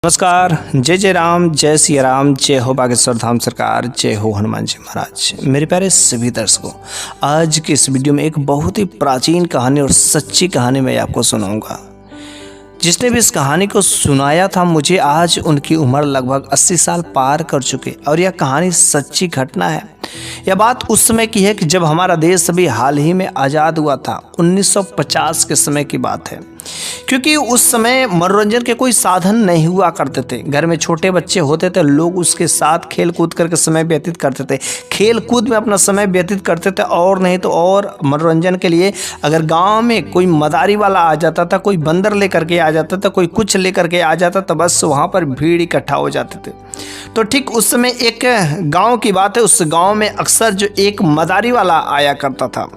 नमस्कार। जय जय राम, जय सिया राम, जय हो बागेश्वर धाम सरकार, जय हो हनुमान जी महाराज। मेरे प्यारे सभी दर्शकों, आज के इस वीडियो में एक बहुत ही प्राचीन कहानी और सच्ची कहानी मैं आपको सुनाऊंगा। जिसने भी इस कहानी को सुनाया था मुझे, आज उनकी उम्र लगभग 80 साल पार कर चुके और यह कहानी सच्ची घटना है। यह बात उस समय की है कि जब हमारा देश अभी हाल ही में आज़ाद हुआ था। 1950 के समय की बात है, क्योंकि उस समय मनोरंजन के कोई साधन नहीं हुआ करते थे। घर में छोटे बच्चे होते थे, लोग उसके साथ खेल कूद करके समय व्यतीत करते थे, खेल कूद में अपना समय व्यतीत करते थे। और नहीं तो और मनोरंजन के लिए अगर गांव में कोई मदारी वाला आ जाता था, कोई बंदर लेकर के आ जाता था, कोई कुछ लेकर के आ जाता था, बस वहाँ पर भीड़ इकट्ठा हो जाते थे। तो ठीक उस समय एक गाँव की बात है, उस गाँव में अक्सर जो एक मदारी वाला आया करता था।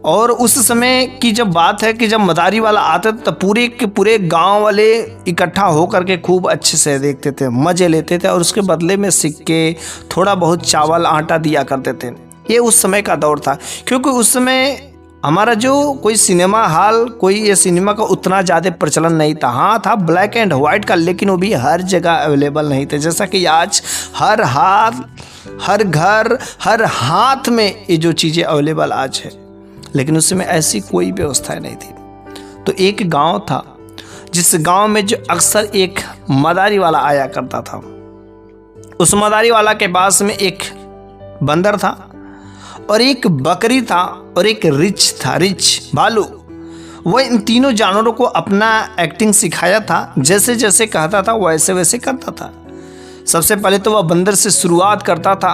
और उस समय की जब बात है कि जब मदारी वाला आते थे तो पूरे के पूरे गांव वाले इकट्ठा होकर के खूब अच्छे से देखते थे, मज़े लेते थे और उसके बदले में सिक्के, थोड़ा बहुत चावल आटा दिया करते थे। ये उस समय का दौर था, क्योंकि उस समय हमारा जो कोई सिनेमा हॉल, कोई ये सिनेमा का उतना ज़्यादा प्रचलन नहीं था। हाँ था ब्लैक एंड वाइट का, लेकिन वो भी हर जगह अवेलेबल नहीं थे। जैसा कि आज हर हाथ, हर घर, हर हाथ में ये जो चीज़ें अवेलेबल आज है, लेकिन उस समय ऐसी कोई व्यवस्था नहीं थी। तो एक गांव था, जिस गांव में जो अक्सर एक मदारी वाला आया करता था। उस मदारी वाला के पास में एक बंदर था और एक बकरी था और एक रिछ था, रिछ भालू। वह इन तीनों जानवरों को अपना एक्टिंग सिखाया था। जैसे जैसे कहता था वैसे वैसे करता था। सबसे पहले तो वह बंदर से शुरुआत करता था।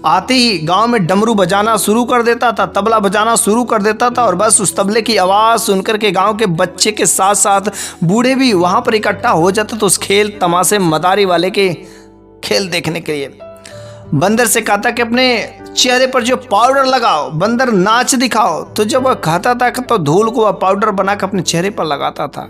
आते ही गांव में डमरू बजाना शुरू कर देता था, तबला बजाना शुरू कर देता था। और बस उस तबले की आवाज़ सुनकर के गांव के बच्चे के साथ साथ बूढ़े भी वहां पर इकट्ठा हो जाते। तो उस खेल तमाशे मदारी वाले के खेल देखने के लिए बंदर से कहता कि अपने चेहरे पर जो पाउडर लगाओ, बंदर नाच दिखाओ। तो जब वह कहता था तो धूल को वह पाउडर बनाकर अपने चेहरे पर लगाता था।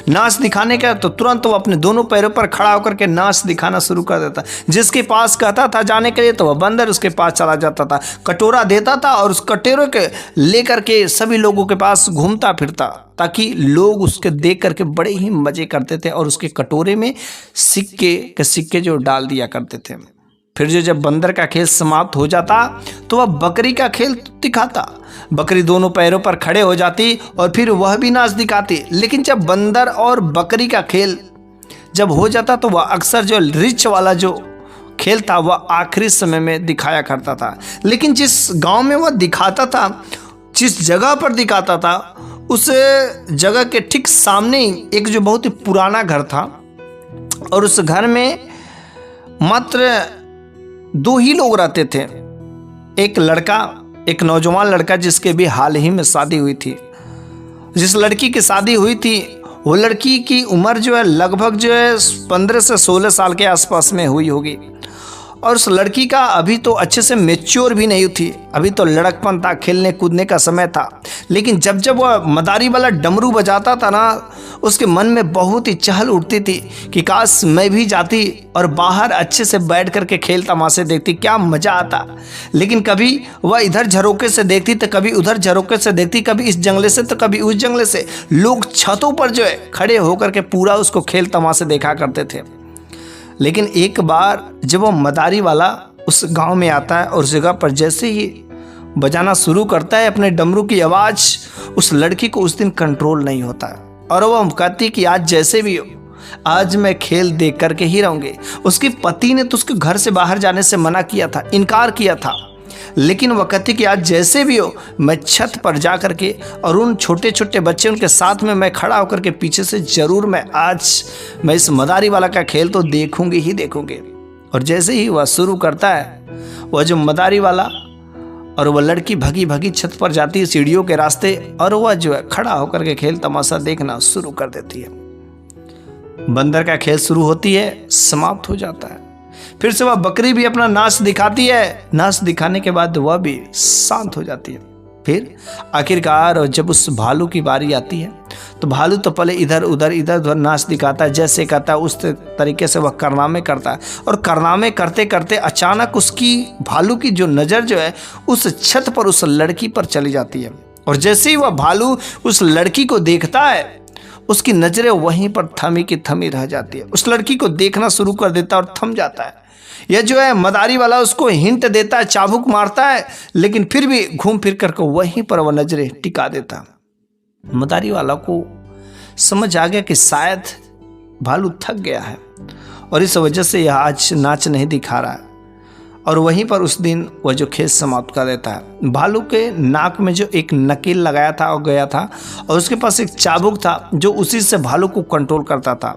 नाच दिखाने का तो तुरंत वो अपने दोनों पैरों पर खड़ा होकर के नाच दिखाना शुरू कर देता। जिसके पास कहता था जाने के लिए तो वह बंदर उसके पास चला जाता था, कटोरा देता था और उस कटोरे के लेकर के सभी लोगों के पास घूमता फिरता, ताकि लोग उसके देख करके बड़े ही मजे करते थे। और उसके कटोरे में सिक्के के सिक्के जो डाल दिया करते थे। फिर जब बंदर का खेल समाप्त हो जाता तो वह बकरी का खेल दिखाता। बकरी दोनों पैरों पर खड़े हो जाती और फिर वह भी नाच दिखाती। लेकिन जब बंदर और बकरी का खेल जब हो जाता तो वह अक्सर जो रिच वाला जो खेल था वह आखिरी समय में दिखाया करता था। लेकिन जिस गांव में वह दिखाता था, जिस जगह पर दिखाता था, उस जगह के ठीक सामने ही एक जो बहुत ही पुराना घर था। और उस घर में मात्र 2 ही लोग रहते थे। एक लड़का, एक नौजवान लड़का जिसके भी हाल ही में शादी हुई थी। जिस लड़की की शादी हुई थी वो लड़की की उम्र जो है लगभग जो है 15 से 16 साल के आसपास में हुई होगी। और उस लड़की का अभी तो अच्छे से मैच्योर भी नहीं थी, अभी तो लड़कपन था, खेलने कूदने का समय था। लेकिन जब जब वह मदारी वाला डमरू बजाता था ना, उसके मन में बहुत ही चहल उठती थी कि काश मैं भी जाती और बाहर अच्छे से बैठ करके खेल तमाशे देखती, क्या मज़ा आता। लेकिन कभी वह इधर झरोके से देखती तो कभी उधर झरोके से देखती, कभी इस जंगले से तो कभी उस जंगले से। लोग छतों पर जो है खड़े होकर के पूरा उसको खेल तमाशे देखा करते थे। लेकिन एक बार जब वो मदारी वाला उस गांव में आता है और उस जगह पर जैसे ही बजाना शुरू करता है अपने डमरू की आवाज़, उस लड़की को उस दिन कंट्रोल नहीं होता है। और वह कहती कि आज जैसे भी हो, आज मैं खेल देख करके ही रहूँगी। उसके पति ने तो उसके घर से बाहर जाने से मना किया था, इनकार किया था। लेकिन वह कहती कि आज जैसे भी हो, मैं छत पर जा करके और उन छोटे छोटे बच्चे उनके साथ में मैं खड़ा होकर के पीछे से ज़रूर मैं इस मदारी वाला का खेल तो देखूंगी ही देखूंगी। और जैसे ही वह शुरू करता है, वह जो मदारी वाला और वह लड़की भगी भगी छत पर जाती है सीढ़ियों के रास्ते, और वह जो है खड़ा होकर के खेल तमाशा देखना शुरू कर देती है। बंदर का खेल शुरू होती है, समाप्त हो जाता है। फिर से वह बकरी भी अपना नाच दिखाती है। नाच दिखाने के बाद वह भी शांत हो जाती है। फिर आखिरकार जब उस भालू की बारी आती है तो भालू तो पहले इधर उधर नाच दिखाता है, जैसे कहता है उस तरीके से वह कारनामे करता है। और कारनामे करते करते अचानक उसकी भालू की जो नज़र जो है उस छत पर उस लड़की पर चली जाती है। और जैसे ही वह भालू उस लड़की को देखता है, उसकी नजरें वहीं पर थमी की थमी रह जाती है। उस लड़की को देखना शुरू कर देता है और थम जाता है। यह जो है मदारी वाला उसको हिंट देता है, चाबुक मारता है, लेकिन फिर भी घूम फिर कर वहीं पर वह नजरें टिका देता। मदारी वाला को समझ आ गया कि शायद भालू थक गया है और इस वजह से यह आज नाच नहीं दिखा रहा है, और वहीं पर उस दिन वह जो खेल समाप्त कर देता है। भालू के नाक में जो एक नकेल लगाया था और गया था, और उसके पास एक चाबुक था जो उसी से भालू को कंट्रोल करता था।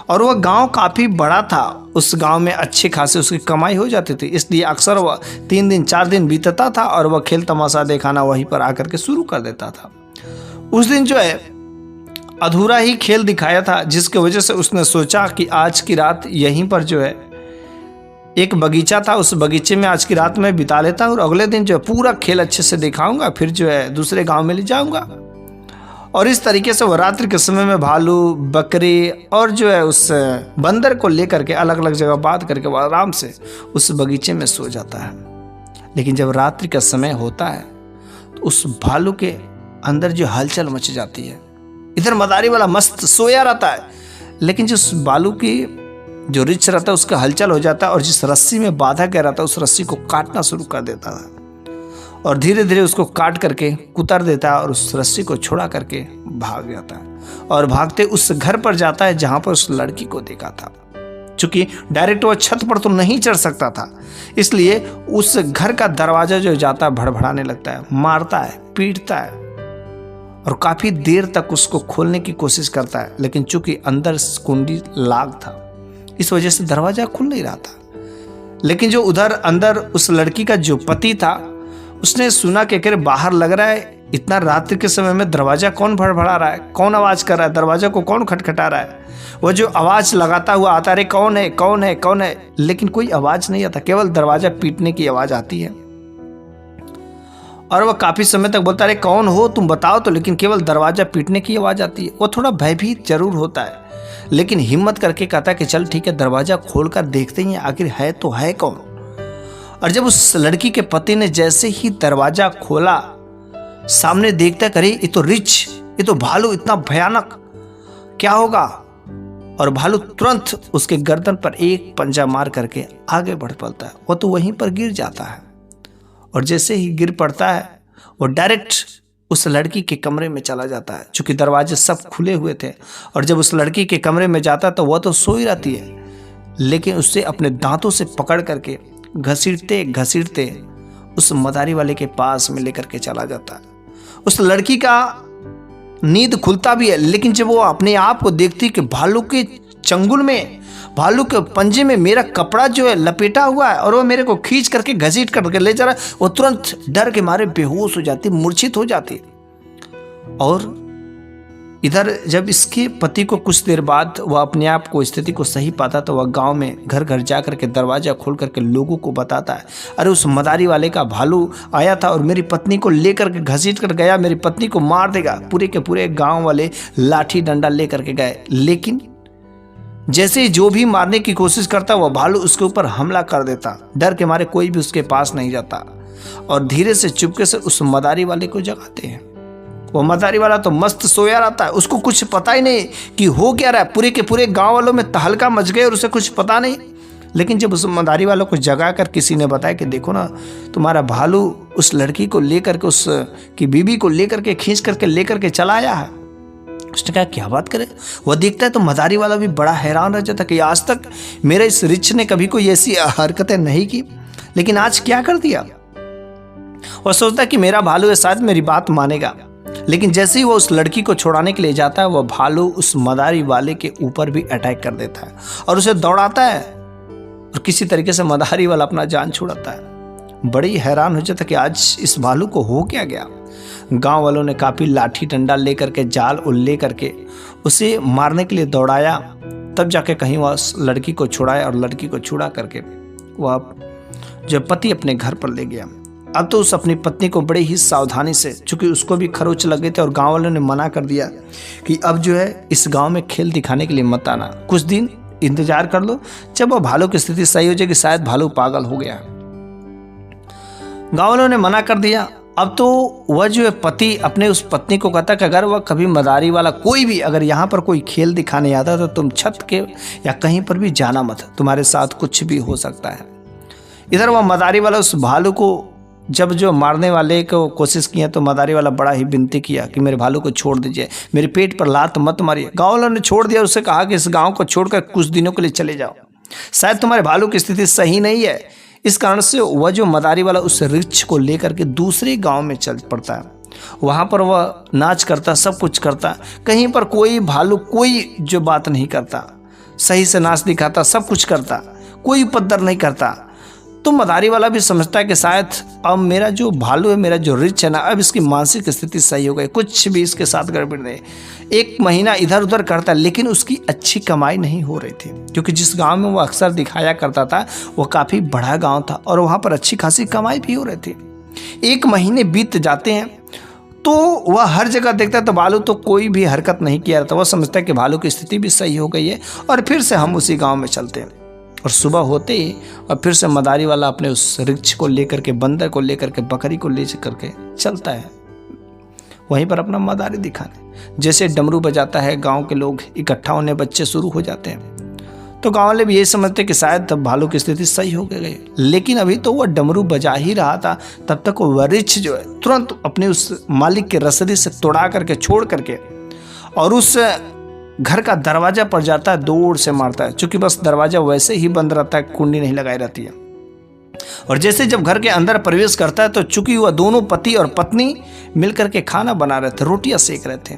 और वह गांव काफ़ी बड़ा था, उस गांव में अच्छे खासे उसकी कमाई हो जाती थी, इसलिए अक्सर वह 3 दिन 4 दिन बीतता था और वह खेल तमाशा दिखाना वहीं पर आकर के शुरू कर देता था। उस दिन जो है अधूरा ही खेल दिखाया था, जिसकी वजह से उसने सोचा कि आज की रात यहीं पर जो है एक बगीचा था, उस बगीचे में आज की रात में बिता लेता हूँ और अगले दिन जो है पूरा खेल अच्छे से दिखाऊंगा, फिर जो है दूसरे गांव में ले जाऊंगा। और इस तरीके से वह रात्रि के समय में भालू, बकरी और जो है उस बंदर को लेकर के अलग अलग जगह बात करके वह आराम से उस बगीचे में सो जाता है। लेकिन जब रात्रि का समय होता है तो उस भालू के अंदर जो हलचल मच जाती है। इधर मदारी वाला मस्त सोया रहता है, लेकिन जिस भालू की जो रिच रहता है उसका हलचल हो जाता है और जिस रस्सी में बांधा गया रहता है उस रस्सी को काटना शुरू कर देता है और धीरे धीरे उसको काट करके कुतर देता है और उस रस्सी को छोड़ा करके भाग जाता है और भागते उस घर पर जाता है जहां पर उस लड़की को देखा था। चूंकि डायरेक्ट वो छत पर तो नहीं चढ़ सकता था, इसलिए उस घर का दरवाजा जो जाता है भड़भड़ाने लगता है, मारता है, पीटता है और काफी देर तक उसको खोलने की कोशिश करता है, लेकिन चूंकि अंदर कुंडी लाग था इस वजह से दरवाजा खुल नहीं रहा था। लेकिन जो उधर अंदर उस लड़की का जो पति था उसने सुना कि अरे बाहर लग रहा है, इतना रात्रि के समय में दरवाजा कौन भड़भड़ा रहा है, कौन आवाज कर रहा है, दरवाजा को कौन खटखटा रहा है। वो जो आवाज लगाता हुआ आता, अरे कौन है कौन है कौन है, लेकिन कोई आवाज नहीं आता, केवल दरवाजा पीटने की आवाज आती है। और वह काफी समय तक बोलता, अरे कौन हो तुम बताओ तो, लेकिन केवल दरवाजा पीटने की आवाज आती है। वो थोड़ा भयभीत जरूर होता है, लेकिन हिम्मत करके कहता कि चल ठीक है दरवाजा खोलकर देखते ही आखिर है तो है कौन। और जब उस लड़की के पति ने जैसे ही दरवाजा खोला, सामने देखता करे ये तो रिच, ये तो भालू, इतना भयानक, क्या होगा। और भालू तुरंत उसके गर्दन पर एक पंजा मार करके आगे बढ़ पड़ता है। वो तो वहीं पर गिर जाता है और जैसे ही गिर पड़ता है वो डायरेक्ट उस लड़की के कमरे में चला जाता है। चूंकि दरवाजे सब खुले हुए थे और जब उस लड़की के कमरे में जाता है तो वह तो सोई रहती है, लेकिन उससे अपने दांतों से पकड़ करके घसीटते घसीटते उस मदारी वाले के पास में लेकर के चला जाता है। उस लड़की का नींद खुलता भी है, लेकिन जब वो अपने आप को देखती कि भालू के चंगुल में, भालू के पंजे में मेरा कपड़ा जो है लपेटा हुआ है और वो मेरे को खींच करके घसीट करके ले जा रहा है, वो तुरंत डर के मारे बेहोश हो जाती, मूर्छित हो जाती। और इधर जब इसके पति को कुछ देर बाद वह अपने आप को स्थिति को सही पाता तो वह गांव में घर घर जा करके दरवाजा खोल करके लोगों को बताता है, अरे उस मदारी वाले का भालू आया था और मेरी पत्नी को लेकर के घसीट कर गया, मेरी पत्नी को मार देगा। पूरे के पूरे गांव वाले लाठी डंडा लेकर के गए, लेकिन जैसे ही जो भी मारने की कोशिश करता वह भालू उसके ऊपर हमला कर देता। डर के मारे कोई भी उसके पास नहीं जाता और धीरे से चुपके से उस मदारी वाले को जगाते हैं। वो मदारी वाला तो मस्त सोया रहता है, उसको कुछ पता ही नहीं कि हो क्या रहा है। पूरे के पूरे गांव वालों में तहलका मच गए और उसे कुछ पता नहीं। लेकिन जब उस मदारी वालों को जगाकर किसी ने बताया कि देखो ना तुम्हारा भालू उस लड़की को लेकर के, उस की बीबी को लेकर के खींच करके लेकर के चला आया है, उसने कहा क्या बात करे। वह देखता है तो मदारी वाला भी बड़ा हैरान रह जाता कि आज तक मेरे इस रिच ने कभी कोई ऐसी हरकतें नहीं की, लेकिन आज क्या कर दिया। वह सोचता कि मेरा भालू है, शायद मेरी बात मानेगा। लेकिन जैसे ही वो उस लड़की को छुड़ाने के लिए जाता है, वह भालू उस मदारी वाले के ऊपर भी अटैक कर देता है और उसे दौड़ाता है और किसी तरीके से मदारी वाला अपना जान छुड़ाता है। बड़ी हैरान हो जाता कि आज इस भालू को हो क्या गया। गांव वालों ने काफी लाठी डंडा लेकर के, जाल ले करके उसे मारने के लिए दौड़ाया, तब जाके कहीं वह उस लड़की को छुड़ाया और लड़की को छुड़ा करके वह जब पति अपने घर पर ले गया। अब तो उस अपनी पत्नी को बड़े ही सावधानी से, चूंकि उसको भी खरोच लग गए थे और गांव वालों ने मना कर दिया कि अब जो है इस गांव में खेल दिखाने के लिए मत आना, कुछ दिन इंतजार कर लो, जब वो भालू की स्थिति सही हो जाएगी, शायद भालू पागल हो गया। गांव वालों ने मना कर दिया अब तो वह जो है पति अपने उस पत्नी को कहता कि अगर वह कभी मदारी वाला कोई भी अगर यहाँ पर कोई खेल दिखाने आता तो तुम छत के या कहीं पर भी जाना मत, तुम्हारे साथ कुछ भी हो सकता है। इधर वह मदारी वाला उस भालू को जब जो मारने वाले को कोशिश किया तो मदारी वाला बड़ा ही विनती किया कि मेरे भालू को छोड़ दीजिए, मेरे पेट पर लात मत मारिए। गाँव वालों ने छोड़ दिया, उससे कहा कि इस गाँव को छोड़कर कुछ दिनों के लिए चले जाओ, शायद तुम्हारे भालू की स्थिति सही नहीं है। इस कारण से वह जो मदारी वाला उस रिक्ष को लेकर के दूसरे गांव में चल पड़ता है। वहाँ पर वह नाच करता, सब कुछ करता, कहीं पर कोई भालू कोई जो बात नहीं करता, सही से नाच दिखाता, सब कुछ करता, कोई उपद्रव नहीं करता। तो मदारी वाला भी समझता है कि शायद अब मेरा जो भालू है, मेरा जो रिच है ना, अब इसकी मानसिक स्थिति सही हो गई, कुछ भी इसके साथ गड़बड़ नहीं। 1 महीना इधर उधर करता, लेकिन उसकी अच्छी कमाई नहीं हो रही थी, क्योंकि जिस गांव में वो अक्सर दिखाया करता था वो काफ़ी बड़ा गांव था और वहाँ पर अच्छी खासी कमाई भी हो रही थी। 1 महीने बीत जाते हैं तो वह हर जगह देखता है तो भालू तो कोई भी हरकत नहीं किया रहता। वह समझता है कि भालू की स्थिति भी सही हो गई है और फिर से हम उसी गाँव में चलते हैं। और सुबह होते ही और फिर से मदारी वाला अपने उस रिक्ष को लेकर के, बंदर को लेकर के, बकरी को ले करके चलता है वहीं पर अपना मदारी दिखाने। जैसे डमरू बजाता है, गांव के लोग इकट्ठा होने, बच्चे शुरू हो जाते हैं। तो गांव वाले भी यही समझते कि शायद तब भालू की स्थिति सही हो गई, लेकिन अभी तो वह डमरू बजा ही रहा था। तब तक वो वरिष्ठ जो है तुरंत अपने उस मालिक के रसरी से तोड़ा करके, छोड़ करके और उस घर का दरवाजा पर जाता है, दौड़ से मारता है। चूंकि बस दरवाजा वैसे ही बंद रहता है, कुंडी नहीं लगाई रहती है। और जैसे जब घर के अंदर प्रवेश करता है तो चूंकि वह दोनों पति और पत्नी मिलकर के खाना बना रहे थे, रोटियां सेक रहे थे,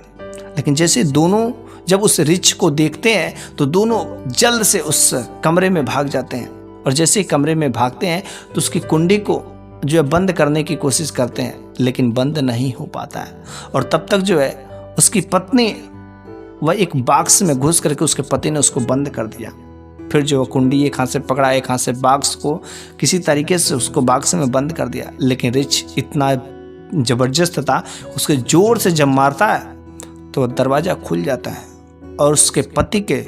लेकिन जैसे दोनों जब उस रिछ को देखते हैं तो दोनों जल्द से उस कमरे में भाग जाते हैं। और जैसे कमरे में भागते हैं तो उसकी कुंडी को जो है बंद करने की कोशिश करते हैं, लेकिन बंद नहीं हो पाता है। और तब तक जो है उसकी पत्नी वह एक बॉक्स में घुस करके उसके पति ने उसको बंद कर दिया। फिर जो कुंडी एक हाथ से पकड़ा, एक हाथ से बॉक्स को किसी तरीके से उसको बॉक्स में बंद कर दिया। लेकिन रिच इतना जबरदस्त था, उसके जोर से जब मारता है तो दरवाजा खुल जाता है और उसके पति के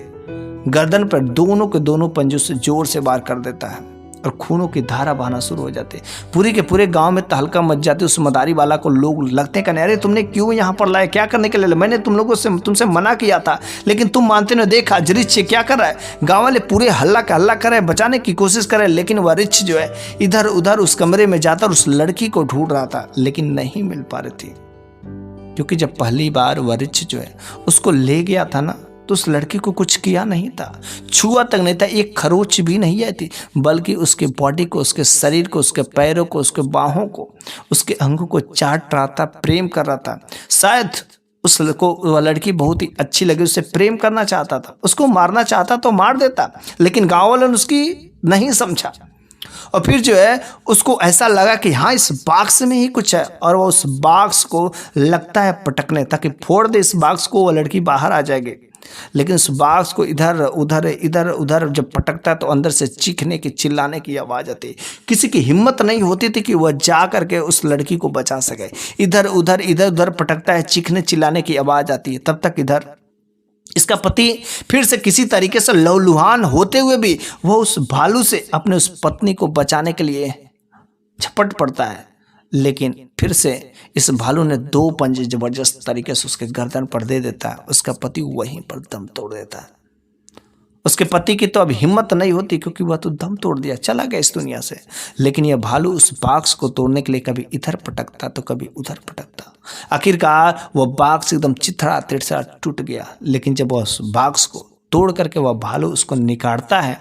गर्दन पर दोनों के दोनों पंजों से जोर से वार कर देता है और खूनों की धारा बहना शुरू हो जाती है। पूरी के पूरे गांव में तहलका मच जाती है। उस मदारी वाला को लोग लगते हैं, अरे तुमने क्यों यहाँ पर लाया, क्या करने के लिए? मैंने तुम लोगों से तुमसे मना किया था, लेकिन तुम मानते नहीं। देखा रिच क्या कर रहा है, गाँव वाले पूरे हल्ला कर रहे हैं, बचाने की कोशिश कर रहे हैं, लेकिन वह रिच जो है इधर उधर उस कमरे में जाता और उस लड़की को ढूंढ रहा था, लेकिन नहीं मिल पा रही थी। क्योंकि जब पहली बार वह रिच जो है उसको ले गया था ना, तो उस लड़की को कुछ किया नहीं था, छुआ तक नहीं था, एक खरोच भी नहीं आई थी, बल्कि उसके बॉडी को, उसके शरीर को, उसके पैरों को, उसके बाहों को, उसके अंगों को चाट रहा था, प्रेम कर रहा था। शायद उस वह लड़की बहुत ही अच्छी लगी, उससे प्रेम करना चाहता था, उसको मारना चाहता तो मार देता, लेकिन गाँव वालों ने उसकी नहीं समझा। और फिर जो है उसको ऐसा लगा कि हाँ इस बॉक्स में ही कुछ है, और वो उस बॉक्स को लगता है पटकने, ताकि फोड़ दे इस बॉक्स को, वो लड़की बाहर आ जाएगी। लेकिन उस बॉक्स को इधर उधर जब पटकता है तो अंदर से चीखने की, चिल्लाने की आवाज़ आती है। किसी की हिम्मत नहीं होती थी कि वह जा करके उस लड़की को बचा सके। इधर उधर पटकता है, चीखने चिल्लाने की आवाज़ आती है। तब तक इधर इसका पति फिर से किसी तरीके से लहूलुहान होते हुए भी वह उस भालू से अपने उस पत्नी को बचाने के लिए झपट पड़ता है, लेकिन फिर से इस भालू ने 2 पंजे जबरदस्त तरीके से उसके गर्दन पर दे देता है। उसका पति वहीं पर दम तोड़ देता है। उसके पति की तो अब हिम्मत नहीं होती, क्योंकि वह तो दम तोड़ दिया, चला गया इस दुनिया से। लेकिन यह भालू उस बॉक्स को तोड़ने के लिए कभी इधर पटकता तो कभी उधर पटकता। आखिरकार वह बॉक्स एकदम चिथड़ा तिरछा टूट गया। लेकिन जब वह उस बॉक्स को तोड़ करके वह भालू उसको निकालता है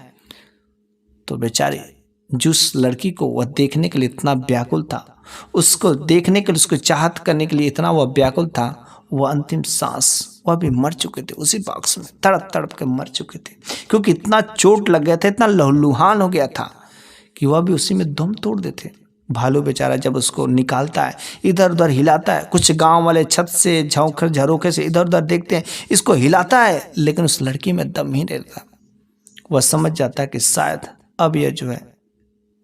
तो बेचारी जिस लड़की को वह देखने के लिए इतना व्याकुल था, उसको देखने के लिए, उसको चाहत करने के लिए इतना वह व्याकुल था, वह अंतिम सांस वह भी मर चुके थे, उसी बॉक्स में तड़प तड़प के मर चुके थे। क्योंकि इतना चोट लग गया था, इतना लहूलुहान हो गया था कि वह भी उसी में दम तोड़ देते। भालू बेचारा जब उसको निकालता है, इधर उधर हिलाता है, कुछ गांव वाले छत से झरोखे से इधर उधर देखते हैं, इसको हिलाता है, लेकिन उस लड़की में दम ही नहीं रहता। वह समझ जाता है कि शायद अब यह जो है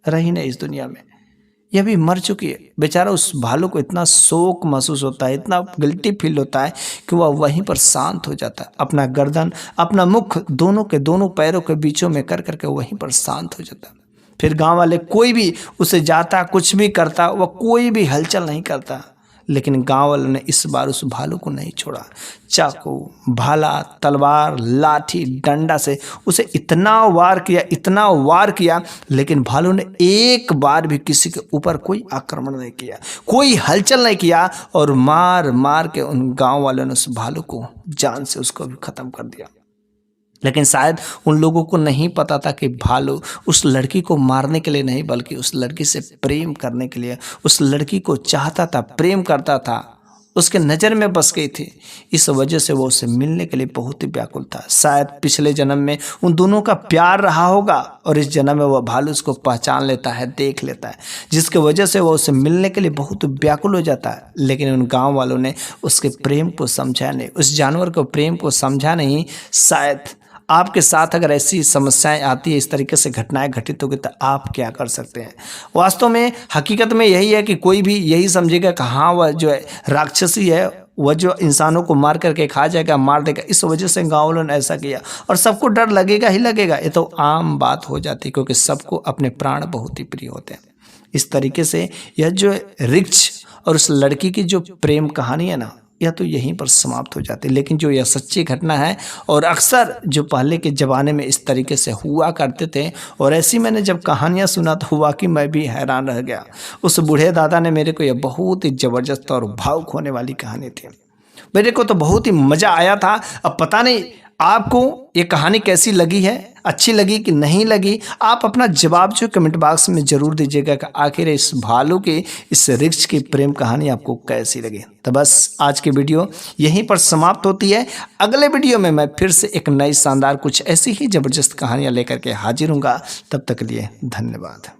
रही नहीं इस दुनिया में, यह भी मर चुकी है। बेचारा उस भालू को इतना शोक महसूस होता है, इतना गिल्टी फील होता है कि वह वहीं पर शांत हो जाता है। अपना गर्दन, अपना मुख दोनों के दोनों पैरों के बीचों में कर करके वहीं पर शांत हो जाता है। फिर गांव वाले कोई भी उसे जाता, कुछ भी करता, वह कोई भी हलचल नहीं करता। लेकिन गांव वालों ने इस बार उस भालू को नहीं छोड़ा। चाकू, भाला, तलवार, लाठी, डंडा से उसे इतना वार किया, लेकिन भालू ने एक बार भी किसी के ऊपर कोई आक्रमण नहीं किया, कोई हलचल नहीं किया, और मार मार के उन गांव वालों ने उस भालू को जान से उसको भी खत्म कर दिया। लेकिन शायद उन लोगों को नहीं पता था कि भालू उस लड़की को मारने के लिए नहीं, बल्कि उस लड़की से प्रेम करने के लिए, उस लड़की को चाहता था, प्रेम करता था, उसके नज़र में बस गई थी। इस वजह से वो उससे मिलने के लिए बहुत ही व्याकुल था। शायद पिछले जन्म में उन दोनों का प्यार रहा होगा, और इस जन्म में वह भालू उसको पहचान लेता है, देख लेता है, जिसकी वजह से वो उससे मिलने के लिए बहुत व्याकुल हो जाता है। लेकिन उन गाँव वालों ने उसके प्रेम को समझा नहीं, उस जानवर को प्रेम को समझा नहीं। शायद आपके साथ अगर ऐसी समस्याएं आती है, इस तरीके से घटनाएं घटित होगी, तो आप क्या कर सकते हैं? वास्तव में हकीकत में यही है कि कोई भी यही समझेगा कि हाँ, वह जो है राक्षसी है, वह जो इंसानों को मार करके खा जाएगा, मार देगा। इस वजह से गाँव वालों ने ऐसा किया, और सबको डर लगेगा ही लगेगा। ये तो आम बात हो जाती है, क्योंकि सबको अपने प्राण बहुत ही प्रिय होते हैं। इस तरीके से यह जो रिक्ष और उस लड़की की जो प्रेम कहानी है ना, यह तो यहीं पर समाप्त हो जाती है। लेकिन जो यह सच्ची घटना है, और अक्सर जो पहले के ज़माने में इस तरीके से हुआ करते थे, और ऐसी मैंने जब कहानियाँ सुना तो हुआ कि मैं भी हैरान रह गया। उस बूढ़े दादा ने मेरे को यह बहुत ही ज़बरदस्त और भावुक होने वाली कहानी थी। मेरे को तो बहुत ही मज़ा आया था। अब पता नहीं आपको ये कहानी कैसी लगी है, अच्छी लगी कि नहीं लगी? आप अपना जवाब जो कमेंट बॉक्स में ज़रूर दीजिएगा कि आखिर इस भालू की, इस रिक्ष की प्रेम कहानी आपको कैसी लगी। तो बस आज की वीडियो यहीं पर समाप्त होती है। अगले वीडियो में मैं फिर से एक नई शानदार कुछ ऐसी ही ज़बरदस्त कहानियाँ लेकर के हाजिर हूँगा। तब तक के लिए धन्यवाद।